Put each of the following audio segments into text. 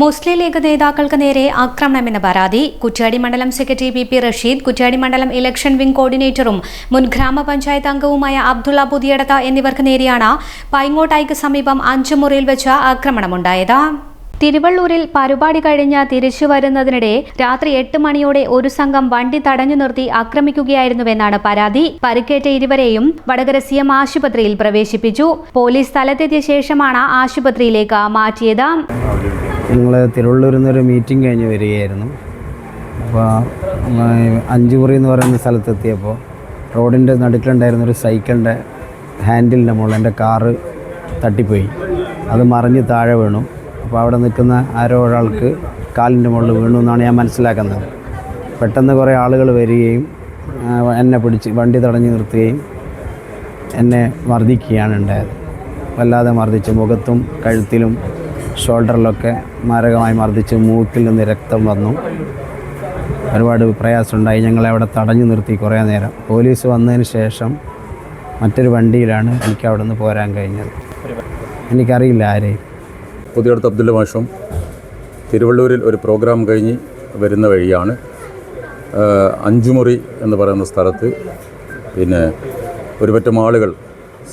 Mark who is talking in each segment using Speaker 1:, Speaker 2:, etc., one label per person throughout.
Speaker 1: മുസ്ലിം league നേതാക്കൾക്ക് നേരെ ആക്രമണമെന്ന പരാതി. കുറ്റ്യാടി മണ്ഡലം സെക്രട്ടറി പി റഷീദ്, കുറ്റ്യാടി മണ്ഡലം ഇലക്ഷൻ വിംഗ് കോർഡിനേറ്ററും മുൻ ഗ്രാമപഞ്ചായത്ത് അംഗവുമായ അബ്ദുള്ള പുതിയടത്ത എന്നിവർക്ക് നേരെയാണ് പൈങ്ങോട്ടായിക്ക് സമീപം 5 മുറിയിൽ വെച്ച് ആക്രമണമുണ്ടായത്. തിരുവള്ളൂരിൽ പരിപാടി കഴിഞ്ഞ് തിരിച്ചു വരുന്നതിനിടെ രാത്രി 8 മണിയോടെ ഒരു സംഘം വണ്ടി തടഞ്ഞു നിർത്തി ആക്രമിക്കുകയായിരുന്നുവെന്നാണ് പരാതി. പരിക്കേറ്റ ഇരുവരെയും വടകര CM ആശുപത്രിയിൽ പ്രവേശിപ്പിച്ചു. പോലീസ് സ്ഥലത്തെത്തിയ ശേഷമാണ് ആശുപത്രിയിലേക്ക് മാറ്റിയത്.
Speaker 2: ഞങ്ങൾ തിരുവള്ളൂരിൽ നിന്നൊരു മീറ്റിംഗ് കഴിഞ്ഞ് വരികയായിരുന്നു. അപ്പോൾ 5 മുറി എന്ന് പറയുന്ന സ്ഥലത്തെത്തിയപ്പോൾ റോഡിൻ്റെ നടുക്കിലുണ്ടായിരുന്നൊരു സൈക്കിളിൻ്റെ ഹാൻഡിലിൻ്റെ മുകളിൽ എൻ്റെ കാറ് തട്ടിപ്പോയി. അത് മറിഞ്ഞ് താഴെ വീണു. അപ്പോൾ അവിടെ നിൽക്കുന്ന ആരോ ഒരാൾക്ക് കാലിൻ്റെ മുകളിൽ വീണു എന്നാണ് ഞാൻ മനസ്സിലാക്കുന്നത്. പെട്ടെന്ന് കുറേ ആളുകൾ വരികയും എന്നെ പിടിച്ച് വണ്ടി തടഞ്ഞു നിർത്തുകയും എന്നെ മർദ്ദിക്കുകയാണ് ഉണ്ടായത്. വല്ലാതെ മർദ്ദിച്ച് മുഖത്തും കഴുത്തിലും ഷോൾഡറിലൊക്കെ മാരകമായി മർദ്ദിച്ച് മൂക്കിൽ നിന്ന് രക്തം വന്നു. ഒരുപാട് പ്രയാസമുണ്ടായി. ഞങ്ങളെ അവിടെ തടഞ്ഞു നിർത്തി കുറേ നേരം. പോലീസ് വന്നതിന് ശേഷം മറ്റൊരു വണ്ടിയിലാണ് എനിക്ക് അവിടെ നിന്ന് പോരാൻ കഴിഞ്ഞത്. എനിക്കറിയില്ല ആരെയും.
Speaker 3: പുതിയടത്ത് അബ്ദുള്ള മാഷും തിരുവള്ളൂരിൽ ഒരു പ്രോഗ്രാം കഴിഞ്ഞ് വരുന്ന വഴിയാണ് 5 മുറി എന്ന് പറയുന്ന സ്ഥലത്ത് ഒരു പറ്റം ആളുകൾ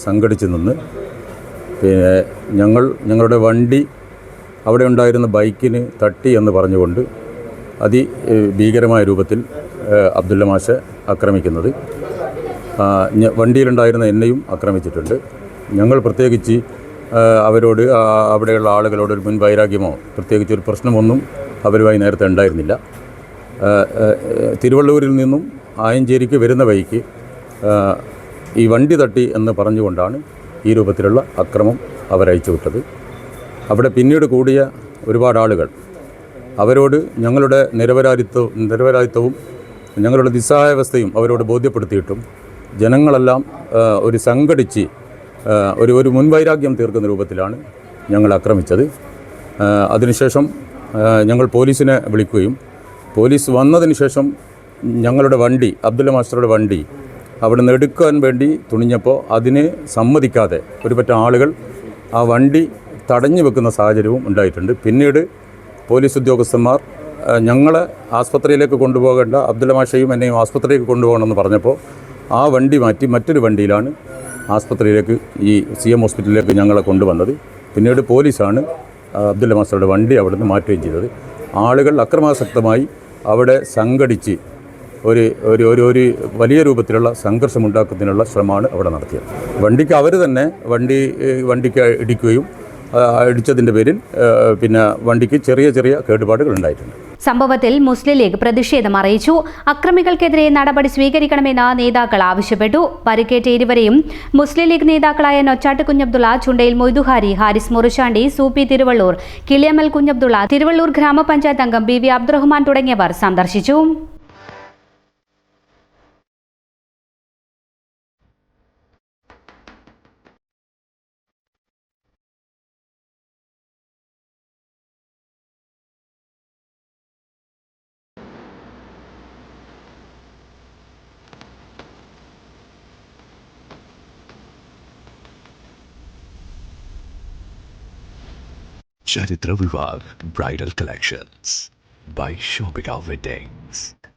Speaker 3: സംഘടിച്ച് നിന്ന് ഞങ്ങളുടെ വണ്ടി അവിടെ ഉണ്ടായിരുന്ന ബൈക്കിന് തട്ടി എന്ന് പറഞ്ഞുകൊണ്ട് ഭീകരമായ രൂപത്തിൽ അബ്ദുള്ള മാഷെ ആക്രമിക്കുന്നത്. വണ്ടിയിലുണ്ടായിരുന്ന എന്നെയും ആക്രമിച്ചിട്ടുണ്ട്. ഞങ്ങൾ പ്രത്യേകിച്ച് അവരോട് അവിടെയുള്ള ആളുകളോട് ഒരു മുൻവൈരാഗ്യമോ പ്രത്യേകിച്ച് ഒരു പ്രശ്നമൊന്നും അവരുമായി നേരത്തെ ഉണ്ടായിരുന്നില്ല. തിരുവള്ളൂരിൽ നിന്നും ആയഞ്ചേരിക്ക് വരുന്ന വഴിക്ക് ഈ വണ്ടി തട്ടി എന്ന് പറഞ്ഞുകൊണ്ടാണ് ഈ രൂപത്തിലുള്ള അക്രമം അവരയച്ചു വിട്ടത്. അവിടെ പിന്നീട് കൂടിയ ഒരുപാട് ആളുകൾ അവരോട് ഞങ്ങളുടെ നിരപരാധിത്വവും ഞങ്ങളുടെ നിസ്സഹായാവസ്ഥയും അവരോട് ബോധ്യപ്പെടുത്തിയിട്ടും ജനങ്ങളെല്ലാം ഒരു സംഘടിച്ച് ഒരു മുൻവൈരാഗ്യം തീർക്കുന്ന രൂപത്തിലാണ് ഞങ്ങൾ ആക്രമിച്ചത്. അതിനുശേഷം ഞങ്ങൾ പോലീസിനെ വിളിക്കുകയും പോലീസ് വന്നതിന് ശേഷം ഞങ്ങളുടെ വണ്ടി, അബ്ദുള്ള മാസ്റ്ററുടെ വണ്ടി അവിടെ നിന്ന് എടുക്കാൻ വേണ്ടി തുണിഞ്ഞപ്പോൾ അതിന് സമ്മതിക്കാതെ ഒരു പറ്റം ആളുകൾ ആ വണ്ടി തടഞ്ഞു വെക്കുന്ന സാഹചര്യവും ഉണ്ടായിട്ടുണ്ട്. പിന്നീട് പോലീസ് ഉദ്യോഗസ്ഥന്മാർ ഞങ്ങളെ ആസ്പത്രിയിലേക്ക് കൊണ്ടുപോകേണ്ട, അബ്ദുള്ള മാഷയും എന്നെയും ആസ്പത്രിയിലേക്ക് കൊണ്ടുപോകണമെന്ന് പറഞ്ഞപ്പോൾ ആ വണ്ടി മാറ്റി മറ്റൊരു വണ്ടിയിലാണ് ആസ്പത്രിയിലേക്ക് ഈ CM ഹോസ്പിറ്റലിലേക്ക് ഞങ്ങളെ കൊണ്ടുവന്നത്. പിന്നീട് പോലീസാണ് അബ്ദുള്ള മാസ്റ്ററുടെ വണ്ടി അവിടെ നിന്ന് മാറ്റുകയും ചെയ്തത്. ആളുകൾ അക്രമാസക്തമായി അവിടെ സംഘടിച്ച് ഒരു വലിയ രൂപത്തിലുള്ള സംഘർഷമുണ്ടാക്കുന്നതിനുള്ള ശ്രമമാണ് അവിടെ നടത്തിയത്. വണ്ടിക്ക് അവർ തന്നെ വണ്ടിക്ക് ഇടിക്കുകയും ഇടിച്ചതിൻ്റെ പേരിൽ വണ്ടിക്ക് ചെറിയ കേടുപാടുകൾ ഉണ്ടായിട്ടുണ്ട്.
Speaker 1: സംഭവത്തിൽ മുസ്ലിം ലീഗ് പ്രതിഷേധം അറിയിച്ചു. അക്രമികൾക്കെതിരെ നടപടി സ്വീകരിക്കണമെന്ന് നേതാക്കൾ ആവശ്യപ്പെട്ടു. പരിക്കേറ്റ ഇരുവരെയും മുസ്ലിം ലീഗ് നേതാക്കളായ നൊച്ചാട്ട് കുഞ്ഞബ്ദുള്ള, ചുണ്ടയിൽ മൊയ്തുഹാരി, ഹാരിസ് മുറുശാണ്ടി, സൂപ്പി തിരുവള്ളൂർ, കിളിയമൽ കുഞ്ഞബ്ദുള്ള, തിരുവള്ളൂർ ഗ്രാമപഞ്ചായത്ത് അംഗം BV അബ്ദുറഹ്മാൻ തുടങ്ങിയവർ സന്ദർശിച്ചു.
Speaker 4: Charitra Vivag Bridal Collections by Shobika Weddings.